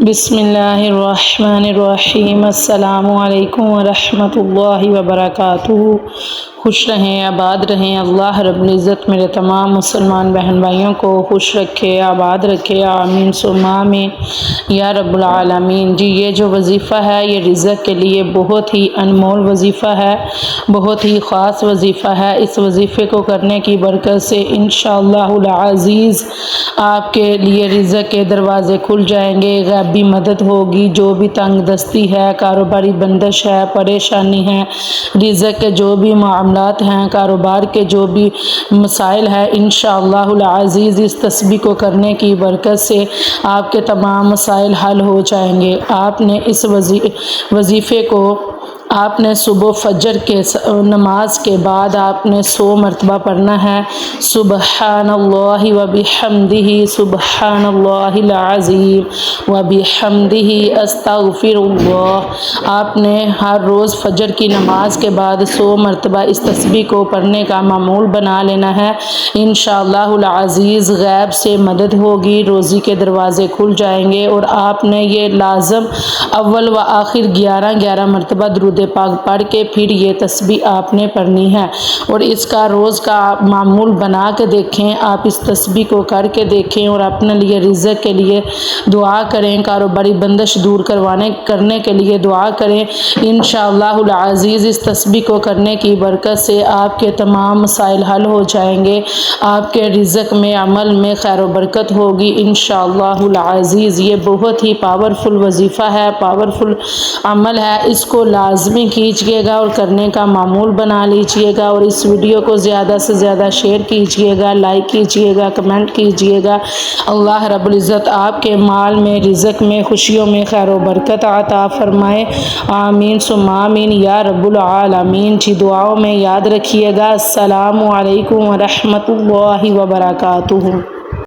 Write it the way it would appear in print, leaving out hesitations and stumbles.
بسم اللہ الرحمن الرحیم۔ السلام علیکم ورحمۃ اللہ وبرکاتہ۔ خوش رہیں، آباد رہیں۔ اللہ رب العزت میرے تمام مسلمان بہن بھائیوں کو خوش رکھے، آباد رکھے، آمین ثم آمین یا رب العالمین۔ جی یہ جو وظیفہ ہے یہ رزق کے لیے بہت ہی انمول وظیفہ ہے، بہت ہی خاص وظیفہ ہے۔ اس وظیفے کو کرنے کی برکت سے انشاءاللہ العزیز آپ کے لیے رزق کے دروازے کھل جائیں گے، غیبی مدد ہوگی۔ جو بھی تنگ دستی ہے، کاروباری بندش ہے، پریشانی ہے، رزق کے جو بھی معاملات ہیں، کاروبار کے جو بھی مسائل ہیں، انشاءاللہ العزیز اس تسبیح کو کرنے کی برکت سے آپ کے تمام مسائل حل ہو جائیں گے۔ آپ نے اس وظیفے کو آپ نے صبح فجر کے نماز کے بعد آپ نے 100 مرتبہ پڑھنا ہے۔ سبحان اللہ وبحمدہ، سبحان اللہ العظیم وبحمدہ، استغفر اللہ۔ آپ نے ہر روز فجر کی نماز کے بعد 100 مرتبہ اس تسبیح کو پڑھنے کا معمول بنا لینا ہے۔ انشاءاللہ العزیز غیب سے مدد ہوگی، روزی کے دروازے کھل جائیں گے، اور آپ نے یہ لازم اول و آخر 11 مرتبہ درود پاک پڑھ کے پھر یہ تسبیح آپ نے پڑھنی ہے، اور اس کا روز کا معمول بنا کے دیکھیں۔ آپ اس تسبیح کو کر کے دیکھیں اور اپنے لیے رزق کے لیے دعا کریں، کاروباری بندش دور کرنے کے لیے دعا کریں۔ انشاءاللہ العزیز اس تسبیح کو کرنے کی برکت سے آپ کے تمام مسائل حل ہو جائیں گے، آپ کے رزق میں، عمل میں خیر و برکت ہوگی انشاءاللہ العزیز۔ یہ بہت ہی پاورفل وظیفہ ہے، پاورفل عمل ہے، اس کو لازمی کیجئے گا اور کرنے کا معمول بنا لیجئے گا، اور اس ویڈیو کو زیادہ سے زیادہ شیئر کیجئے گا، لائک کیجئے گا، کمنٹ کیجئے گا۔ اللہ رب العزت آپ کے مال میں، رزق میں، خوشیوں میں خیر و برکت عطا فرمائے، آمین ثم آمین یا رب العالمین۔ جی دعاؤں میں یاد رکھیے گا۔ السلام علیکم ورحمۃ اللہ وبرکاتہ۔